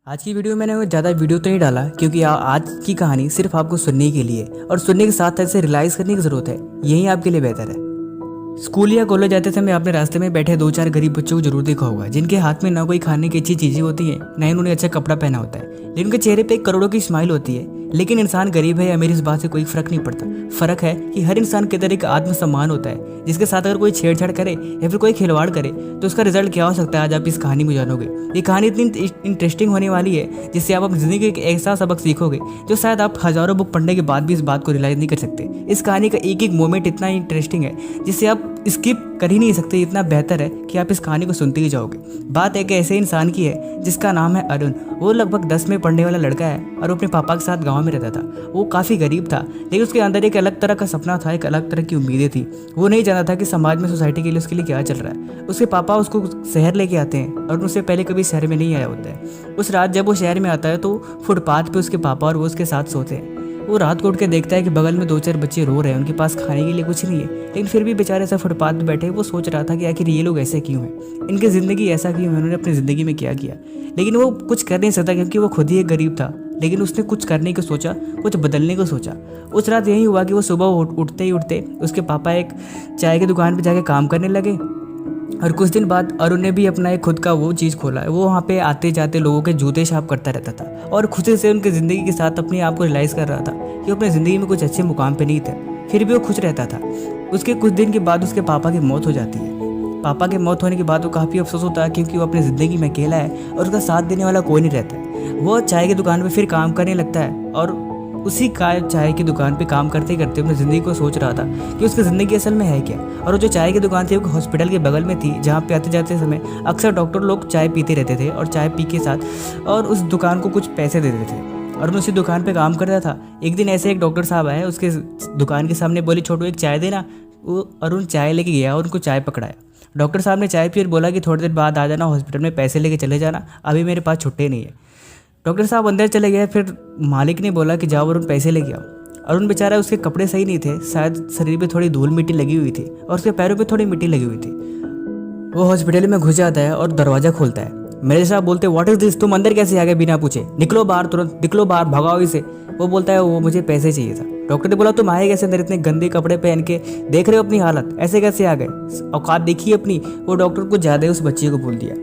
आज की वीडियो मैंने ज़्यादा वीडियो तो नहीं डाला क्योंकि आज की कहानी सिर्फ आपको सुनने के लिए और सुनने के साथ साथ इसे रियलाइज़ करने की ज़रूरत है। यही आपके लिए बेहतर है। स्कूल या कॉलेज जाते समय आपने रास्ते में बैठे दो चार गरीब बच्चों को जरूर देखा होगा, जिनके हाथ में ना कोई खाने की अच्छी चीज़ें होती हैं, ना ही उन्होंने अच्छा कपड़ा पहना होता है, लेकिन उनके चेहरे पे करोड़ों की स्माइल होती है। लेकिन इंसान गरीब है या अमीर, इस बात से कोई फर्क नहीं पड़ता। फर्क है कि हर इंसान के अंदर एक आत्मसम्मान होता है, जिसके साथ अगर कोई छेड़छाड़ करे या फिर कोई खिलवाड़ करे तो उसका रिजल्ट क्या हो सकता है, आज आप इस कहानी में जानोगे। ये कहानी इतनी इंटरेस्टिंग होने वाली है जिससे आप अपनी जिंदगी का एक ऐसा सबक सीखोगे जो शायद आप हजारों बुक पढ़ने के बाद भी इस बात को रियलाइज नहीं कर सकते। इस कहानी का एक एक मोमेंट इतना इंटरेस्टिंग है जिससे आप स्किप कर ही नहीं सकते। इतना बेहतर है कि आप इस कहानी को सुनते ही जाओगे। बात एक ऐसे इंसान की है जिसका नाम है अरुण। वो लगभग 10 में पढ़ने वाला लड़का है और वो अपने पापा के साथ गांव में रहता था। वो काफ़ी गरीब था, लेकिन उसके अंदर एक अलग तरह का सपना था, एक अलग तरह की उम्मीदें थी। वो नहीं जानता था कि समाज में, सोसाइटी के लिए उसके लिए क्या चल रहा है। उसके पापा उसको शहर लेके आते हैं और उससे पहले कभी शहर में नहीं आया होता है। उस रात जब वो शहर में आता है तो फुटपाथ पे उसके पापा और वो उसके साथ सोते हैं। वो रात को उठ के देखता है कि बगल में दो चार बच्चे रो रहे हैं, उनके पास खाने के लिए कुछ नहीं है, लेकिन फिर भी बेचारे ऐसा फुटपाथ पे बैठे। वो सोच रहा था कि आखिर ये लोग ऐसे क्यों हैं, इनकी ज़िंदगी ऐसा क्यों है, उन्होंने अपनी ज़िंदगी में क्या किया। लेकिन वो कुछ कर नहीं सकता क्योंकि वो खुद ही एक गरीब था। लेकिन उसने कुछ करने को सोचा, कुछ बदलने को सोचा। उस रात यही हुआ कि वो सुबह उठते ही उठते उसके पापा एक चाय की दुकान पर जाके काम करने लगे। और कुछ दिन बाद अरुण ने भी अपना एक खुद का वो चीज़ खोला है। वो वहाँ पे आते जाते लोगों के जूते साफ करता रहता था और खुशी से उनकी ज़िंदगी के साथ अपने आप को रियलाइज़ कर रहा था कि वो अपनी ज़िंदगी में कुछ अच्छे मुकाम पे नहीं थे, फिर भी वो खुश रहता था। उसके कुछ दिन के बाद उसके पापा की मौत हो जाती है। पापा के मौत होने के बाद वो काफ़ी अफसोस होता है क्योंकि वो अपनी ज़िंदगी में अकेला है और उसका साथ देने वाला कोई नहीं रहता है। वो चाय की दुकान पर फिर काम करने लगता है और उसी चाय की दुकान पे काम करते करते अपनी ज़िंदगी को सोच रहा था कि उसकी ज़िंदगी असल में है क्या। और वो जो चाय की दुकान थी वो हॉस्पिटल के बगल में थी, जहाँ पे आते जाते समय अक्सर डॉक्टर लोग चाय पीते रहते थे और चाय पी के साथ और उस दुकान को कुछ पैसे देते थे और उसी दुकान पे काम करता था। एक दिन ऐसे एक डॉक्टर साहब आए उसके दुकान के सामने, बोले छोटू एक चाय देना। वो अरुण चाय लेके गया और उनको चाय पकड़ाया। डॉक्टर साहब ने चाय पी और बोला कि थोड़ी देर बाद आ जाना हॉस्पिटल में, पैसे लेके चले जाना, अभी मेरे पास छुट्टे नहीं है। डॉक्टर साहब अंदर चले गए। फिर मालिक ने बोला कि जाओ अरुण पैसे लेके आओ। अरुण बेचारा, उसके कपड़े सही नहीं थे, शायद शरीर पे थोड़ी धूल मिट्टी लगी हुई थी और उसके पैरों पे थोड़ी मिट्टी लगी हुई थी। वो हॉस्पिटल में घुस जाता है और दरवाज़ा खोलता है। मेरे साहब बोलते व्हाट इज दिस, तुम अंदर कैसे आ गए बिना पूछे, निकलो बाहर, तुरंत निकलो बाहर, भगाओ इसे। वो बोलता है वो मुझे पैसे चाहिए था। डॉक्टर ने बोला तुम आए कैसे अंदर इतने गंदे कपड़े पहन के, देख रहे हो अपनी हालत, ऐसे कैसे आ गए, औकात देखिए अपनी। वो डॉक्टर कुछ ज़्यादा उस बच्चे को बोल दिया।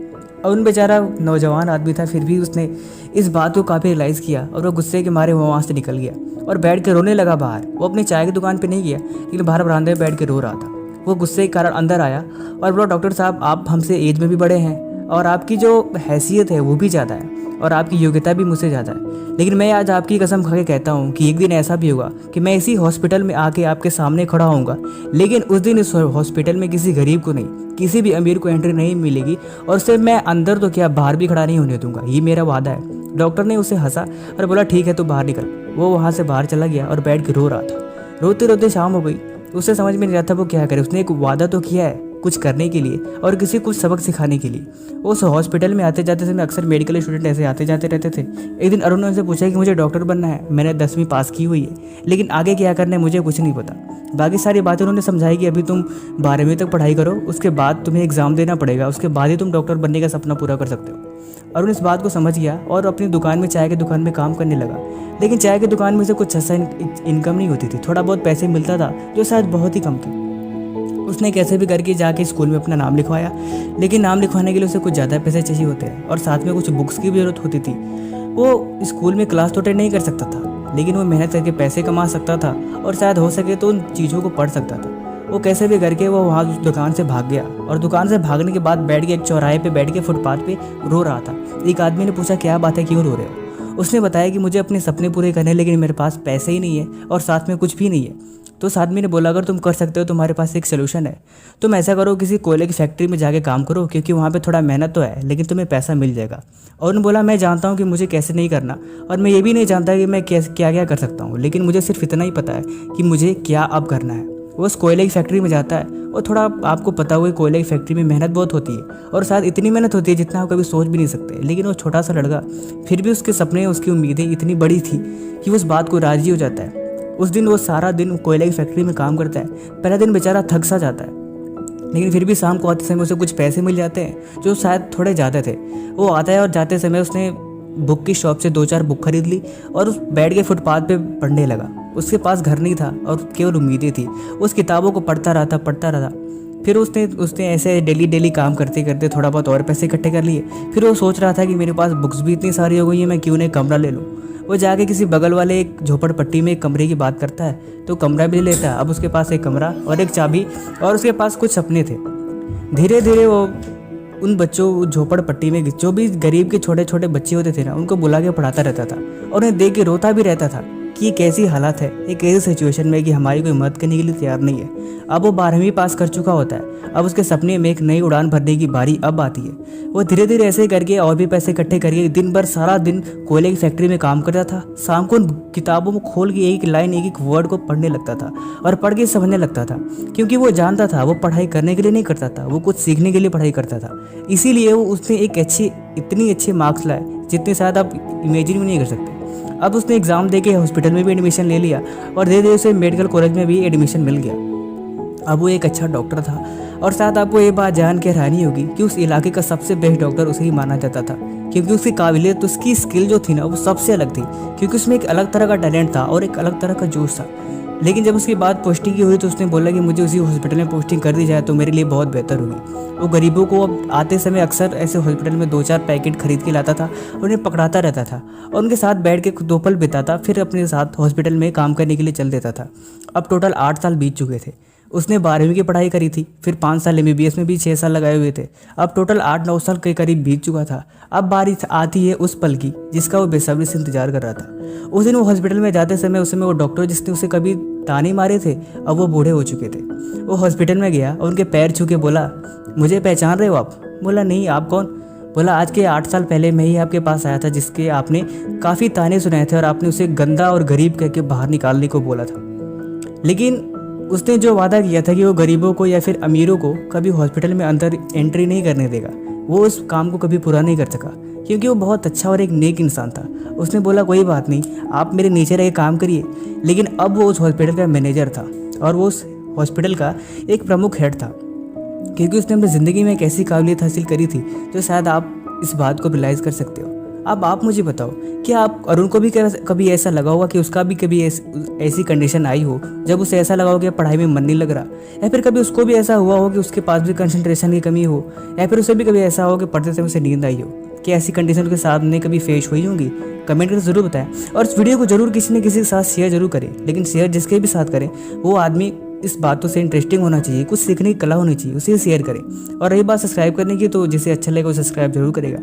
और उन बेचारा नौजवान आदमी था, फिर भी उसने इस बात को काफ़ी रियलाइज़ किया और वो गुस्से के मारे वो वहाँ से निकल गया और बैठ के रोने लगा बाहर। वो अपनी चाय की दुकान पे नहीं गया, लेकिन बाहर बरामदे में बैठ के रो रहा था। वो गुस्से के कारण अंदर आया और बोला डॉक्टर साहब आप हमसे एज में भी बड़े हैं और आपकी जो हैसियत है वो भी ज़्यादा है और आपकी योग्यता भी मुझसे ज़्यादा है, लेकिन मैं आज आपकी कसम खा के कहता हूँ कि एक दिन ऐसा भी होगा कि मैं इसी हॉस्पिटल में आके आपके सामने खड़ा होऊंगा, लेकिन उस दिन इस हॉस्पिटल में किसी गरीब को नहीं, किसी भी अमीर को एंट्री नहीं मिलेगी और सिर्फ मैं अंदर तो क्या बाहर भी खड़ा नहीं होने दूंगा, ये मेरा वादा है। डॉक्टर ने उसे हंसा और बोला ठीक है तो बाहर निकल। वो वहाँ से बाहर चला गया और बैठ के रो रहा था। रोते रोते शाम हो गई। उसे समझ में नहीं आता वो क्या करे। उसने एक वादा तो किया है कुछ करने के लिए और किसी कुछ सबक सिखाने के लिए। उस हॉस्पिटल में आते जाते समय अक्सर मेडिकल स्टूडेंट ऐसे आते जाते रहते थे। एक दिन अरुण ने उनसे पूछा कि मुझे डॉक्टर बनना है, मैंने 10वीं पास की हुई है, लेकिन आगे क्या करना है मुझे कुछ नहीं पता। बाकी सारी बातें उन्होंने समझाई कि अभी तुम 12वीं तक पढ़ाई करो, उसके बाद तुम्हें एग्ज़ाम देना पड़ेगा, उसके बाद ही तुम डॉक्टर बनने का सपना पूरा कर सकते हो। अरुण इस बात को समझ गया और अपनी दुकान में, चाय की दुकान में काम करने लगा। लेकिन चाय की दुकान में से कुछ अच्छा इनकम नहीं होती थी, थोड़ा बहुत पैसे मिलता था जो शायद बहुत ही कम था। उसने कैसे भी करके जाके स्कूल में अपना नाम लिखवाया, लेकिन नाम लिखवाने के लिए उसे कुछ ज़्यादा पैसे चाहिए होते हैं और साथ में कुछ बुक्स की भी ज़रूरत होती थी। वो स्कूल में क्लास तो अटेंड नहीं कर सकता था, लेकिन वो मेहनत करके पैसे कमा सकता था और शायद हो सके तो उन चीज़ों को पढ़ सकता था। वो कैसे भी करके वो वहाँ दुकान से भाग गया और दुकान से भागने के बाद बैठ के एक चौराहे पे बैठ के फुटपाथ पे रो रहा था। एक आदमी ने पूछा क्या बात है, क्यों रो रहे हो। उसने बताया कि मुझे अपने सपने पूरे करने, लेकिन मेरे पास पैसे ही नहीं है और साथ में कुछ भी नहीं है। तो उस आदमी ने बोला अगर तुम कर सकते हो, तुम्हारे पास एक सोल्यूशन है, तुम ऐसा करो किसी कोयले की फैक्ट्री में जाके काम करो, क्योंकि वहाँ पे थोड़ा मेहनत तो है लेकिन तुम्हें पैसा मिल जाएगा। और उन्होंने बोला मैं जानता हूँ कि मुझे कैसे नहीं करना और मैं ये भी नहीं जानता कि मैं क्या क्या कर सकता हूँ, लेकिन मुझे सिर्फ इतना ही पता है कि मुझे क्या अब करना है। वो उस कोयले की फैक्ट्री में जाता है और थोड़ा आपको पता हुआ कोयले की फैक्ट्री में मेहनत बहुत होती है और शायद इतनी मेहनत होती है जितना आप कभी सोच भी नहीं सकते, लेकिन वो छोटा सा लड़का फिर भी उसके सपने, उसकी उम्मीदें इतनी बड़ी थी कि वो उस बात को राजी हो जाता है। उस दिन वो सारा दिन कोयले की फैक्ट्री में काम करता है। पहला दिन बेचारा थक सा जाता है, लेकिन फिर भी शाम को आते समय उसे कुछ पैसे मिल जाते हैं जो शायद थोड़े ज़्यादा थे। वो आता है और जाते समय उसने बुक की शॉप से 2-4 बुक खरीद ली और उस बैठ के फुटपाथ पे पढ़ने लगा। उसके पास घर नहीं था और केवल उम्मीदें थी। उस किताबों को पढ़ता रहा। फिर उसने ऐसे डेली काम करते करते थोड़ा बहुत और पैसे इकट्ठे कर लिए। फिर वो सोच रहा था कि मेरे पास बुक्स भी इतनी सारी हो गई हैं, मैं क्यों नहीं कमरा ले लूँ। वो जाके किसी बगल वाले एक झोपड़पट्टी में एक कमरे की बात करता है तो कमरा भी ले लेता है। अब उसके पास एक कमरा और एक चाबी और उसके पास कुछ सपने थे। धीरे धीरे वो उन बच्चों झोपड़पट्टी में जो भी गरीब के छोटे छोटे बच्चे होते थे ना, उनको बुला के पढ़ाता रहता था और उन्हें देख के रोता भी रहता था कि ये कैसी हालत है, एक ऐसी सिचुएशन में कि हमारी कोई मदद करने के लिए तैयार नहीं है। अब वो 12वीं पास कर चुका होता है। अब उसके सपने में एक नई उड़ान भरने की बारी अब आती है। वो धीरे धीरे ऐसे करके और भी पैसे इकट्ठे करके दिन भर सारा दिन कोयले की फैक्ट्री में काम करता था। शाम को उन किताबों में खोल के एक लाइन एक वर्ड को पढ़ने लगता था और पढ़ के समझने लगता था, क्योंकि वो जानता था वो पढ़ाई करने के लिए नहीं करता था, वो कुछ सीखने के लिए पढ़ाई करता था। इसीलिए वो उसने इतनी अच्छे मार्क्स लाए जितने शायद आप इमेजिन भी नहीं कर सकते। अब उसने एग्ज़ाम दे के हॉस्पिटल में भी एडमिशन ले लिया और धीरे धीरे उसे मेडिकल कॉलेज में भी एडमिशन मिल गया। अब वो एक अच्छा डॉक्टर था और शायद आपको ये बात जान के हैरानी होगी कि उस इलाके का सबसे बेस्ट डॉक्टर उसे ही माना जाता था, क्योंकि उसकी काबिलियत, उसकी स्किल जो थी ना, वो सबसे अलग थी, क्योंकि उसमें एक अलग तरह का टैलेंट था और एक अलग तरह का जोश था। लेकिन जब उसकी बात पोस्टिंग की हुई तो उसने बोला कि मुझे उसी हॉस्पिटल में पोस्टिंग कर दी जाए तो मेरे लिए बहुत बेहतर होगी। वो गरीबों को अब आते समय अक्सर ऐसे हॉस्पिटल में 2-4 पैकेट खरीद के लाता था, उन्हें पकड़ाता रहता था और उनके साथ बैठ के 2 पल बिताता, फिर अपने साथ हॉस्पिटल में काम करने के लिए चल देता था। अब टोटल 8 साल बीत चुके थे। उसने 12वीं की पढ़ाई करी थी, फिर 5 साल MBBS में भी 6 साल लगाए हुए थे। अब टोटल 8-9 साल के करीब बीत चुका था। अब बारी आती है उस पल की जिसका वो बेसब्री से इंतजार कर रहा था। उस दिन वो हॉस्पिटल में जाते समय उस समय वो डॉक्टर जिसने उसे कभी ताने मारे थे, अब वो बूढ़े हो चुके थे। वो हॉस्पिटल में गया और उनके पैर छू के बोला, मुझे पहचान रहे हो आप? बोला, नहीं, आप कौन? बोला, आज के 8 साल पहले मैं ही आपके पास आया था, जिसके आपने काफ़ी ताने सुनाए थे और आपने उसे गंदा और गरीब कह के बाहर निकालने को बोला था। लेकिन उसने जो वादा किया था कि वो गरीबों को या फिर अमीरों को कभी हॉस्पिटल में अंदर एंट्री नहीं करने देगा, वो उस काम को कभी पूरा नहीं कर सका, क्योंकि वो बहुत अच्छा और एक नेक इंसान था। उसने बोला, कोई बात नहीं, आप मेरे नीचे रह के काम करिए। लेकिन अब वो उस हॉस्पिटल का मैनेजर था और वो उस हॉस्पिटल का एक प्रमुख हेड था, क्योंकि उसने अपनी ज़िंदगी में एक ऐसी काबिलियत हासिल करी थी जो शायद आप इस बात को रियलाइज़ कर सकते हो। अब आप मुझे बताओ, क्या आप अरुण को भी कभी ऐसा लगा होगा कि उसका भी कभी ऐसी कंडीशन आई हो जब उसे ऐसा लगा हो कि पढ़ाई में मन नहीं लग रहा, या फिर कभी उसको भी ऐसा हुआ हो कि उसके पास भी कंसंट्रेशन की कमी हो, या फिर उसे भी कभी ऐसा हो कि पढ़ते समय उसे नींद आई हो? कि ऐसी कंडीशन के साथ में कभी फेस हुई होंगी? कमेंट करके ज़रूर बताएं और इस वीडियो को जरूर किसी न किसी के साथ शेयर जरूर करें। लेकिन शेयर जिसके भी साथ करें वो आदमी इस बातों से इंटरेस्टिंग होना चाहिए, कुछ सीखने की कला होनी चाहिए, उसे शेयर करें। और रही बात सब्सक्राइब करने की, तो जिसे अच्छा लगेगा वो सब्सक्राइब जरूर करेगा।